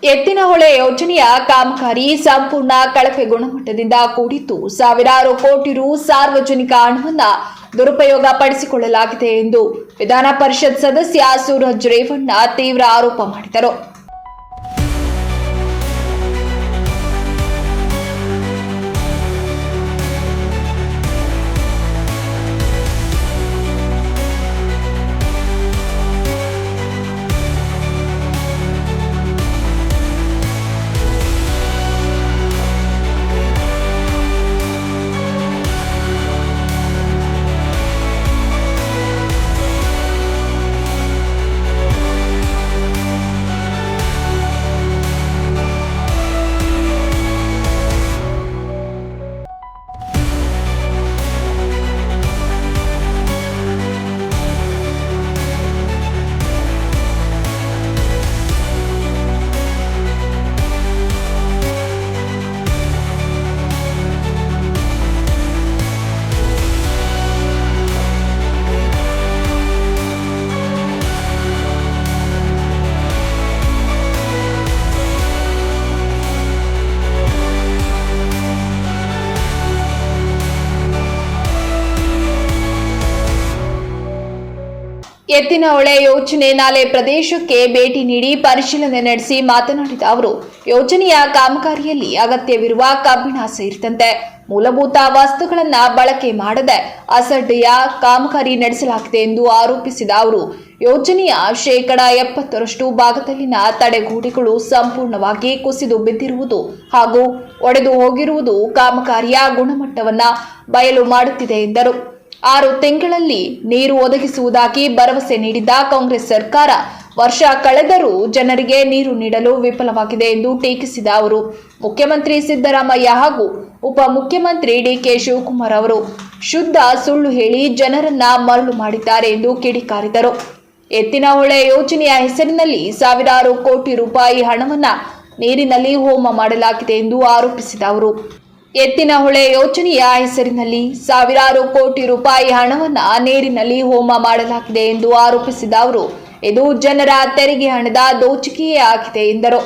ಎತ್ತಿನಹೊಳೆ ಯೋಜನೆಯ ಕಾಮಗಾರಿ ಸಂಪೂರ್ಣ ಕಳಪೆ ಗುಣಮಟ್ಟದಿಂದ ಕೂಡಿದ್ದು ಸಾವಿರಾರು ಕೋಟಿ ರು ಸಾರ್ವಜನಿಕ ಹಣವನ್ನು ದುರುಪಯೋಗ ಪಡಿಸಿಕೊಳ್ಳಲಾಗಿದೆ ಎಂದು ವಿಧಾನ ಪರಿಷತ್ ಸದಸ್ಯ ಸೂರಜ್ ರೇವಣ್ಣ ತೀವ್ರ ಆರೋಪ ಮಾಡಿದರು. ಎತ್ತಿನಹೊಳೆ ಯೋಜನೆ ನಾಲೆ ಪ್ರದೇಶಕ್ಕೆ ಭೇಟಿ ನೀಡಿ ಪರಿಶೀಲನೆ ನಡೆಸಿ ಮಾತನಾಡಿದ ಅವರು, ಯೋಜನೆಯ ಕಾಮಗಾರಿಯಲ್ಲಿ ಅಗತ್ಯವಿರುವ ಕಬ್ಬಿಣ ಸೇರಿದಂತೆ ಮೂಲಭೂತ ವಸ್ತುಗಳನ್ನು ಬಳಕೆ ಮಾಡದೆ ಅಸಡ್ಡೆಯ ಕಾಮಗಾರಿ ನಡೆಸಲಾಗಿದೆ ಎಂದು ಆರೋಪಿಸಿದ ಅವರು, ಯೋಜನೆಯ 70% ಭಾಗದಲ್ಲಿನ ತಡೆಗೋಡೆಗಳು ಸಂಪೂರ್ಣವಾಗಿ ಕುಸಿದು ಬಿದ್ದಿರುವುದು ಹಾಗೂ ಒಡೆದು ಹೋಗಿರುವುದು ಕಾಮಗಾರಿಯ ಗುಣಮಟ್ಟವನ್ನು ಬಯಲು ಮಾಡುತ್ತಿದೆ ಎಂದರು. 6 ತಿಂಗಳಲ್ಲಿ ನೀರು ಒದಗಿಸುವುದಾಗಿ ಭರವಸೆ ನೀಡಿದ್ದ ಕಾಂಗ್ರೆಸ್ ಸರ್ಕಾರ ವರ್ಷ ಕಳೆದರೂ ಜನರಿಗೆ ನೀರು ನೀಡಲು ವಿಫಲವಾಗಿದೆ ಎಂದು ಟೀಕಿಸಿದ ಅವರು, ಮುಖ್ಯಮಂತ್ರಿ ಸಿದ್ದರಾಮಯ್ಯ ಹಾಗೂ ಉಪಮುಖ್ಯಮಂತ್ರಿ ಡಿಕೆ ಶಿವಕುಮಾರ್ ಅವರು ಶುದ್ಧ ಸುಳ್ಳು ಹೇಳಿ ಜನರನ್ನ ಮರಳು ಮಾಡಿದ್ದಾರೆ ಎಂದು ಕಿಡಿಕಾರಿದರು. ಎತ್ತಿನಹೊಳೆ ಯೋಜನೆಯ ಹೆಸರಿನಲ್ಲಿ ಸಾವಿರಾರು ಕೋಟಿ ರೂಪಾಯಿ ಹಣವನ್ನು ನೀರಿನಲ್ಲಿ ಹೋಮ ಮಾಡಲಾಗಿದೆ ಎಂದು ಆರೋಪಿಸಿದ ಅವರು, ಎತ್ತಿನಹೊಳೆ ಯೋಜನೆಯ ಹೆಸರಿನಲ್ಲಿ ಸಾವಿರಾರು ಕೋಟಿ ರೂಪಾಯಿ ಹಣವನ್ನು ನೀರಿನಲ್ಲಿ ಹೋಮ ಮಾಡಲಾಗಿದೆ ಎಂದು ಆರೋಪಿಸಿದ ಅವರು, ಇದು ಜನರ ತೆರಿಗೆ ಹಣದ ದೋಚಿಕೆಯೇ ಆಗಿದೆ ಎಂದರು.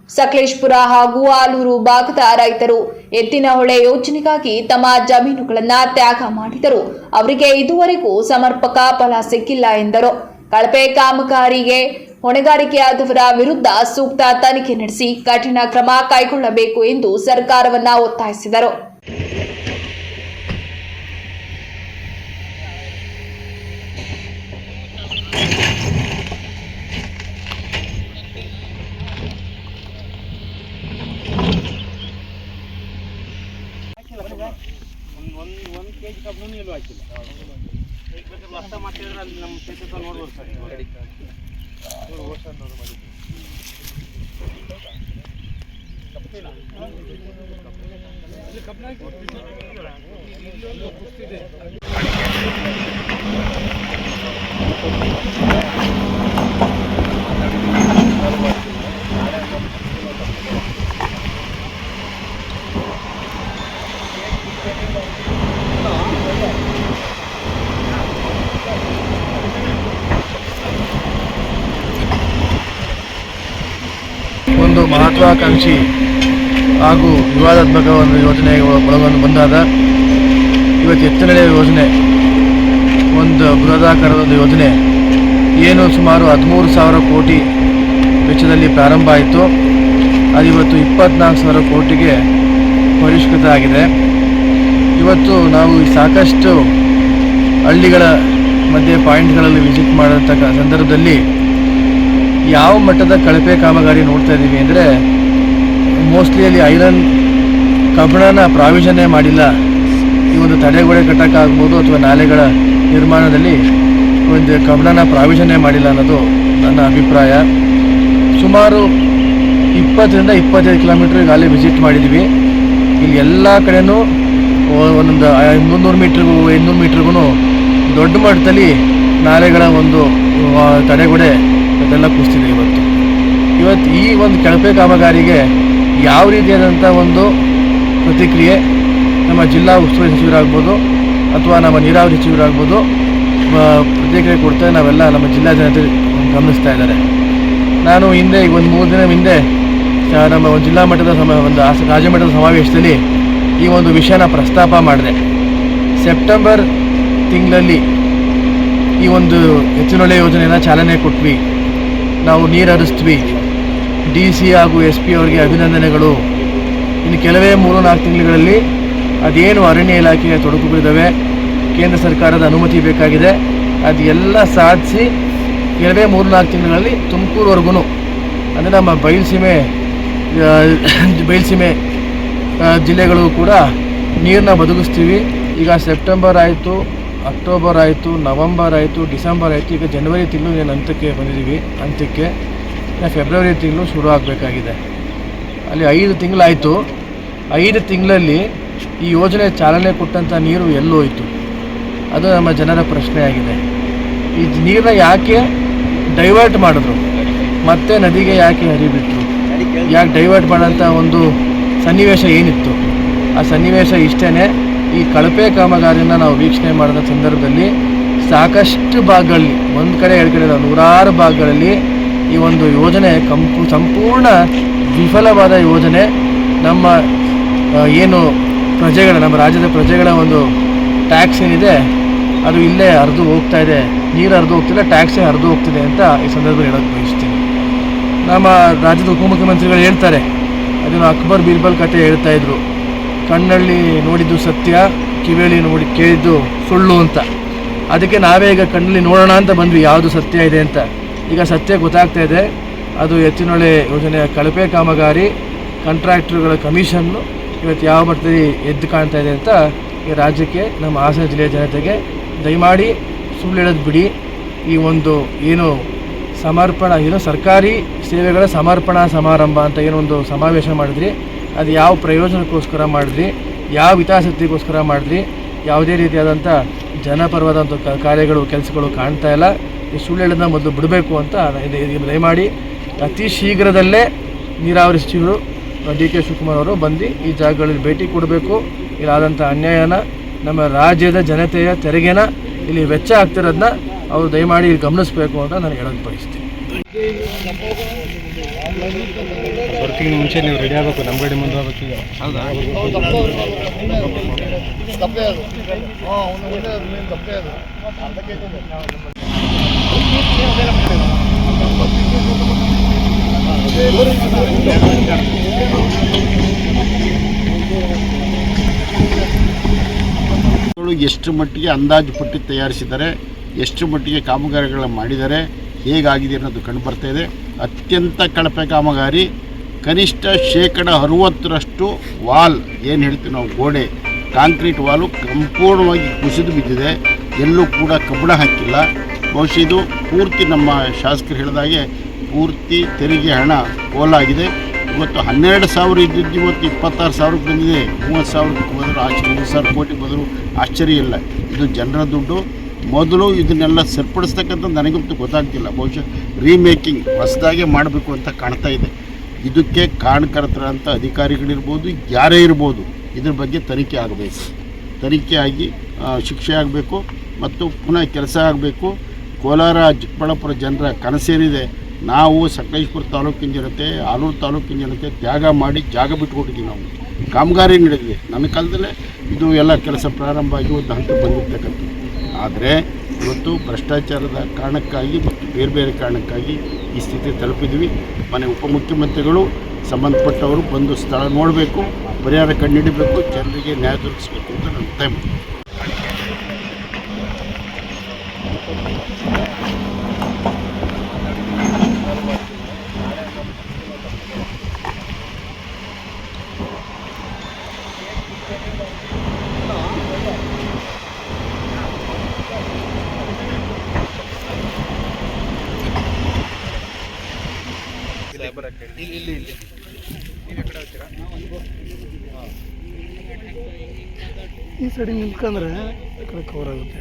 ಸಕಲೇಶಪುರ ಹಾಗೂ ಆಲೂರು ಭಾಗದ ರೈತರು ಎತ್ತಿನಹೊಳೆ ಯೋಜನೆಗಾಗಿ ತಮ್ಮ ಜಮೀನುಗಳನ್ನು ತ್ಯಾಗ ಮಾಡಿದರು. ಅವರಿಗೆ ಇದುವರೆಗೂ ಸಮರ್ಪಕ ಫಲ ಸಿಕ್ಕಿಲ್ಲ ಎಂದರು. ಕಳಪೆ ಕಾಮಗಾರಿಗೆ ಹೊಣೆಗಾರಿಕೆಯಾದವರ ವಿರುದ್ಧ ಸೂಕ್ತ ತನಿಖೆ ನಡೆಸಿ ಕಠಿಣ ಕ್ರಮ ಕೈಗೊಳ್ಳಬೇಕು ಎಂದು ಸರ್ಕಾರವನ್ನ ಒತ್ತಾಯಿಸಿದರು. ಒಂದು ಮಹತ್ವಾಕಾಂಕ್ಷಿ ಹಾಗೂ ವಿವಾದಾತ್ಮಕ ಒಂದು ಯೋಜನೆ ಒಳಗೊಂಡು ಬಂದಾದ ಇವತ್ತು ಎತ್ತಿನಹೊಳೆ ಯೋಜನೆ ಒಂದು ಬೃಹದಾಕಾರದ ಒಂದು ಯೋಜನೆ ಏನು ಸುಮಾರು 13,000 ಕೋಟಿ ವೆಚ್ಚದಲ್ಲಿ ಪ್ರಾರಂಭ ಆಯಿತು. ಅದು ಇವತ್ತು 24,000 ಕೋಟಿಗೆ ಪರಿಷ್ಕೃತ ಆಗಿದೆ. ಇವತ್ತು ನಾವು ಸಾಕಷ್ಟು ಹಳ್ಳಿಗಳ ಮಧ್ಯೆ ಪಾಯಿಂಟ್ಗಳಲ್ಲಿ ವಿಸಿಟ್ ಮಾಡತಕ್ಕ ಸಂದರ್ಭದಲ್ಲಿ ಯಾವ ಮಟ್ಟದ ಕಳಪೆ ಕಾಮಗಾರಿ ನೋಡ್ತಾ ಇದ್ದೀವಿ ಅಂದರೆ, ಮೋಸ್ಟ್ಲಿ ಅಲ್ಲಿ ಐರನ್ ಕಬ್ಬಿಣನ ಪ್ರಾವಿಷನ್ನೇ ಮಾಡಿಲ್ಲ. ಈ ಒಂದು ತಡೆಗೋಡೆ ಕಟ್ಟಕ್ಕಾಗ್ಬೋದು ಅಥವಾ ನಾಲೆಗಳ ನಿರ್ಮಾಣದಲ್ಲಿ ಒಂದು ಕಬ್ಬಿಣನ ಪ್ರಾವಿಷನ್ನೇ ಮಾಡಿಲ್ಲ ಅನ್ನೋದು ನನ್ನ ಅಭಿಪ್ರಾಯ. ಸುಮಾರು 20ರಿಂದ 25 ಕಿಲೋಮೀಟ್ರ್ ಈಗಾಗಲೇ ವಿಸಿಟ್ ಮಾಡಿದ್ದೀವಿ. ಇಲ್ಲಿ ಎಲ್ಲ ಕಡೆಯೂ ಒಂದೊಂದು 300 ಮೀಟ್ರಿಗೂ 800 ಮೀಟ್ರಿಗೂ ದೊಡ್ಡ ಮಟ್ಟದಲ್ಲಿ ನಾಲೆಗಳ ಒಂದು ತಡೆಗೋಡೆ ಅದೆಲ್ಲ ಕುಸಿದಿದೆ. ಇವತ್ತು ಈ ಒಂದು ಕಳಪೆ ಕಾಮಗಾರಿಗೆ ಯಾವ ರೀತಿಯಾದಂಥ ಒಂದು ಪ್ರತಿಕ್ರಿಯೆ ನಮ್ಮ ಜಿಲ್ಲಾ ಉಸ್ತುವಾರಿ ಸಚಿವರಾಗ್ಬೋದು ಅಥವಾ ನಮ್ಮ ನೀರಾವರಿ ಸಚಿವರಾಗ್ಬೋದು ಪ್ರತಿಕ್ರಿಯೆ ಕೊಡ್ತಾ ನಾವೆಲ್ಲ ನಮ್ಮ ಜಿಲ್ಲಾ ಜನತೆ ಗಮನಿಸ್ತಾ ಇದ್ದಾರೆ. ನಾನು ಹಿಂದೆ ಒಂದು 3 ದಿನ ಹಿಂದೆ ನಮ್ಮ ಒಂದು ಜಿಲ್ಲಾ ಮಟ್ಟದ ರಾಜ್ಯ ಮಟ್ಟದ ಸಮಾವೇಶದಲ್ಲಿ ಈ ಒಂದು ವಿಷಯನ ಪ್ರಸ್ತಾಪ ಮಾಡಿದೆ. ಸೆಪ್ಟೆಂಬರ್ ತಿಂಗಳಲ್ಲಿ ಈ ಒಂದು ಎತ್ತಿನೊಳೆ ಯೋಜನೆಯನ್ನು ಚಾಲನೆ ಕೊಟ್ವಿ. ನಾವು ನೀರು ಹರಿಸ್ತೀವಿ. DC ಹಾಗೂ SP ಅವರಿಗೆ ಅಭಿನಂದನೆಗಳು. ಇನ್ನು ಕೆಲವೇ 3-4 ತಿಂಗಳಲ್ಲಿ ಅದೇನು ಅರಣ್ಯ ಇಲಾಖೆಯ ತೊಡಕುಗಳಿದ್ದಾವೆ, ಕೇಂದ್ರ ಸರ್ಕಾರದ ಅನುಮತಿ ಬೇಕಾಗಿದೆ, ಅದು ಎಲ್ಲ ಸಾಧಿಸಿ ಕೆಲವೇ 3-4 ತಿಂಗಳಲ್ಲಿ ತುಮಕೂರುವರೆಗೂ ಅಂದರೆ ನಮ್ಮ ಬಯಲುಸೀಮೆ ಜಿಲ್ಲೆಗಳು ಕೂಡ ನೀರನ್ನ ಬದುಕಿಸ್ತೀವಿ. ಈಗ ಸೆಪ್ಟೆಂಬರ್ ಆಯಿತು, ಅಕ್ಟೋಬರ್ ಆಯಿತು, ನವಂಬರ್ ಆಯಿತು, ಡಿಸೆಂಬರ್ ಆಯಿತು, ಈಗ ಜನವರಿ ತಿಂಗಳು ಏನು ಹಂತಕ್ಕೆ ಬಂದಿದ್ದೀವಿ. ಅಂತ್ಯಕ್ಕೆ ಫೆಬ್ರವರಿ ತಿಂಗಳು ಶುರು ಆಗಬೇಕಾಗಿದೆ. ಅಲ್ಲಿ 5 ತಿಂಗಳಾಯಿತು. 5 ತಿಂಗಳಲ್ಲಿ ಈ ಯೋಜನೆ ಚಾಲನೆ ಕೊಟ್ಟಂಥ ನೀರು ಎಲ್ಲೋಯಿತು? ಅದು ನಮ್ಮ ಜನರ ಪ್ರಶ್ನೆ ಆಗಿದೆ. ಈ ನೀರನ್ನ ಯಾಕೆ ಡೈವರ್ಟ್ ಮಾಡಿದ್ರು, ಮತ್ತೆ ನದಿಗೆ ಯಾಕೆ ಹರಿಬಿಟ್ರು, ಯಾಕೆ ಡೈವರ್ಟ್ ಮಾಡೋಂಥ ಒಂದು ಸನ್ನಿವೇಶ ಏನಿತ್ತು? ಆ ಸನ್ನಿವೇಶ ಇಷ್ಟೇ. ಈ ಕಳಪೆ ಕಾಮಗಾರಿನ ನಾವು ವೀಕ್ಷಣೆ ಮಾಡಿದ ಸಂದರ್ಭದಲ್ಲಿ ಸಾಕಷ್ಟು ಭಾಗಗಳಲ್ಲಿ, ಒಂದು ಕಡೆ 2 ಕಡೆ 100 ಭಾಗಗಳಲ್ಲಿ ಈ ಒಂದು ಯೋಜನೆ ಸಂಪೂರ್ಣ ವಿಫಲವಾದ ಯೋಜನೆ. ನಮ್ಮ ಏನು ನಮ್ಮ ರಾಜ್ಯದ ಪ್ರಜೆಗಳ ಒಂದು ಟ್ಯಾಕ್ಸ್ ಏನಿದೆ ಅದು ಇಲ್ಲೇ ಹರಿದು ಹೋಗ್ತಾ ಇದೆ. ನೀರು ಹರಿದು ಹೋಗ್ತಿಲ್ಲ, ಟ್ಯಾಕ್ಸೇ ಹರಿದು ಹೋಗ್ತಿದೆ ಅಂತ ಈ ಸಂದರ್ಭದಲ್ಲಿ ಹೇಳೋಕ್ಕೆ ಬಯಸ್ತೀನಿ. ನಮ್ಮ ರಾಜ್ಯದ ಉಪಮುಖ್ಯಮಂತ್ರಿಗಳು ಹೇಳ್ತಾರೆ, ಅದನ್ನು ಅಕ್ಬರ್ ಬೀರ್ಬಲ್ ಕಥೆ ಹೇಳ್ತಾಯಿದ್ರು. ಕಣ್ಣಲ್ಲಿ ನೋಡಿದ್ದು ಸತ್ಯ, ಕಿವಿಯಲ್ಲಿ ಕೇಳಿದ್ದು ಸುಳ್ಳು ಅಂತ. ಅದಕ್ಕೆ ನಾವೇ ಈಗ ಕಣ್ಣಲ್ಲಿ ನೋಡೋಣ ಅಂತ ಬಂದ್ವಿ ಯಾವುದು ಸತ್ಯ ಇದೆ ಅಂತ. ಈಗ ಸತ್ಯ ಗೊತ್ತಾಗ್ತಾ ಇದೆ. ಅದು ಎತ್ತಿನೊಳೆ ಯೋಜನೆಯ ಕಳಪೆ ಕಾಮಗಾರಿ, ಕಾಂಟ್ರಾಕ್ಟರ್ಗಳ ಕಮಿಷನ್ನು ಇವತ್ತು ಯಾವ ಮಟ್ಟದಲ್ಲಿ ಎದ್ದು ಕಾಣ್ತಾ ಇದೆ ಅಂತ ಈ ರಾಜ್ಯಕ್ಕೆ, ನಮ್ಮ ಹಾಸನ ಜಿಲ್ಲೆಯ ಜನತೆಗೆ ದಯಮಾಡಿ ಸುಳ್ಳು ಹೇಳೋದು ಬಿಡಿ. ಈ ಒಂದು ಏನು ಸರ್ಕಾರಿ ಸೇವೆಗಳ ಸಮರ್ಪಣಾ ಸಮಾರಂಭ ಅಂತ ಏನೊಂದು ಸಮಾವೇಶ ಮಾಡಿದ್ರಿ, ಅದು ಯಾವ ಪ್ರಯೋಜನಕ್ಕೋಸ್ಕರ ಮಾಡಿದ್ರಿ, ಯಾವ ಹಿತಾಸಕ್ತಿಗೋಸ್ಕರ ಮಾಡಿದ್ರಿ, ಯಾವುದೇ ರೀತಿಯಾದಂಥ ಜನಪರವಾದಂಥ ಕಾರ್ಯಗಳು ಕೆಲಸಗಳು ಕಾಣ್ತಾ ಇಲ್ಲ. ಈ ಸುಳ್ಳು ಹೇಳೋದನ್ನ ಮೊದಲು ಬಿಡಬೇಕು ಅಂತ ದಯಮಾಡಿ ಅತಿ ಶೀಘ್ರದಲ್ಲೇ ನೀರಾವರಿ ಸಚಿವರು DK ಶಿವಕುಮಾರ್ ಅವರು ಬಂದು ಈ ಜಾಗಗಳಲ್ಲಿ ಭೇಟಿ ಕೊಡಬೇಕು. ಇಲ್ಲಾದಂಥ ಅನ್ಯಾಯನ, ನಮ್ಮ ರಾಜ್ಯದ ಜನತೆಯ ತೆರಿಗೆನ ಇಲ್ಲಿ ವೆಚ್ಚ ಆಗ್ತಿರೋದನ್ನ ಅವರು ದಯಮಾಡಿ ಗಮನಿಸಬೇಕು ಅಂತ ನಾನು ಹೇಳೋಕ್ಕೆ ಬಯಸ್ತೀನಿ. ಬರ್ತೀನಿ ಮುಂಚೆ ನೀವು ರೆಡಿ ಆಗಬೇಕು, ನಮ್ಮ ಗಾಡಿ ಮುಂದೆ ಹೋಗ್ಬೇಕು. ಎಷ್ಟು ಮಟ್ಟಿಗೆ ಅಂದಾಜು ಪಟ್ಟಿ ತಯಾರಿಸಿದ್ದಾರೆ, ಎಷ್ಟು ಮಟ್ಟಿಗೆ ಕಾಮಗಾರಿಗಳನ್ನು ಮಾಡಿದ್ದಾರೆ, ಹೇಗಾಗಿದೆ ಅನ್ನೋದು ಕಂಡುಬರ್ತಾ ಇದೆ. ಅತ್ಯಂತ ಕಳಪೆ ಕಾಮಗಾರಿ. ಕನಿಷ್ಠ 60% ವಾಲ್ ಏನು ಹೇಳ್ತೀವಿ ನಾವು, ಗೋಡೆ ಕಾಂಕ್ರೀಟ್ ವಾಲು ಸಂಪೂರ್ಣವಾಗಿ ಕುಸಿದು ಬಿದ್ದಿದೆ. ಎಲ್ಲೂ ಕೂಡ ಕಬ್ಬಣ ಹಾಕಿಲ್ಲ. ಬಹುಶಃ ಇದು ಪೂರ್ತಿ ನಮ್ಮ ಶಾಸಕರು ಹೇಳಿದಾಗೆ ಪೂರ್ತಿ ತೆರಿಗೆ ಹಣ ಪೋಲಾಗಿದೆ. ಇವತ್ತು 12,000 ಇದ್ದಿದ್ದು ಇವತ್ತು 26,000ಕ್ಕೆ ಬಂದಿದೆ. 30,000ಕ್ಕೆ ಬದಲು 30,000 ಕೋಟಿ ಬದಲು ಆಶ್ಚರ್ಯ ಇಲ್ಲ. ಇದು ಜನರ ದುಡ್ಡು. ಮೊದಲು ಇದನ್ನೆಲ್ಲ ಸರಿಪಡಿಸ್ತಕ್ಕಂಥ ನನಗಂತೂ ಗೊತ್ತಾಗ್ತಿಲ್ಲ. ಬಹುಶಃ ರೀಮೇಕಿಂಗ್ ಹೊಸದಾಗೆ ಮಾಡಬೇಕು ಅಂತ ಕಾಣ್ತಾ ಇದೆ. ಇದಕ್ಕೆ ಕಾರಣಕರ್ತರಂಥ ಅಧಿಕಾರಿಗಳಿರ್ಬೋದು, ಯಾರೇ ಇರ್ಬೋದು, ಇದ್ರ ಬಗ್ಗೆ ತನಿಖೆ ಆಗಬೇಕು. ತನಿಖೆ ಆಗಿ ಶಿಕ್ಷೆ ಆಗಬೇಕು ಮತ್ತು ಪುನಃ ಕೆಲಸ ಆಗಬೇಕು. ಕೋಲಾರ ಚಿಕ್ಕಬಳ್ಳಾಪುರ ಜನರ ಕನಸೇನಿದೆ, ನಾವು ಸಕಲೇಶಪುರ ತಾಲೂಕಿನ ಜನತೆ, ಆಲೂರು ತಾಲೂಕಿನ ಜನತೆ ತ್ಯಾಗ ಮಾಡಿ ಜಾಗ ಬಿಟ್ಕೊಟ್ಟಿದ್ದೀವಿ. ನಾವು ಕಾಮಗಾರಿ ನಡೆದಿದೆ. ನನ್ನ ಕಾಲದಲ್ಲೇ ಇದು ಎಲ್ಲ ಕೆಲಸ ಪ್ರಾರಂಭ ಆಗಿ ಒಂದು ಹಂತ ಬಂದಿರ್ತಕ್ಕಂಥದ್ದು. ಆದರೆ ಇವತ್ತು ಭ್ರಷ್ಟಾಚಾರದ ಕಾರಣಕ್ಕಾಗಿ ಮತ್ತು ಬೇರೆ ಬೇರೆ ಕಾರಣಕ್ಕಾಗಿ ಈ ಸ್ಥಿತಿ ತಲುಪಿದ್ವಿ. ಮನೆ ಉಪಮುಖ್ಯಮಂತ್ರಿಗಳು ಸಂಬಂಧಪಟ್ಟವರು ಬಂದು ಸ್ಥಳ ನೋಡಬೇಕು, ಪರಿಹಾರ ಕಂಡುಹಿಡಿಬೇಕು, ಜನರಿಗೆ ನ್ಯಾಯ ದೊರಕಿಸಬೇಕು ಅಂತ ನನ್ನ ಒತ್ತಾಯ ಮಾಡ್ತೀನಿ. ಈ ಸೈಡಿಗೆ ನಿಂತ್ಕೊಂಡ್ರೆ ಕವರ್ ಆಗುತ್ತೆ.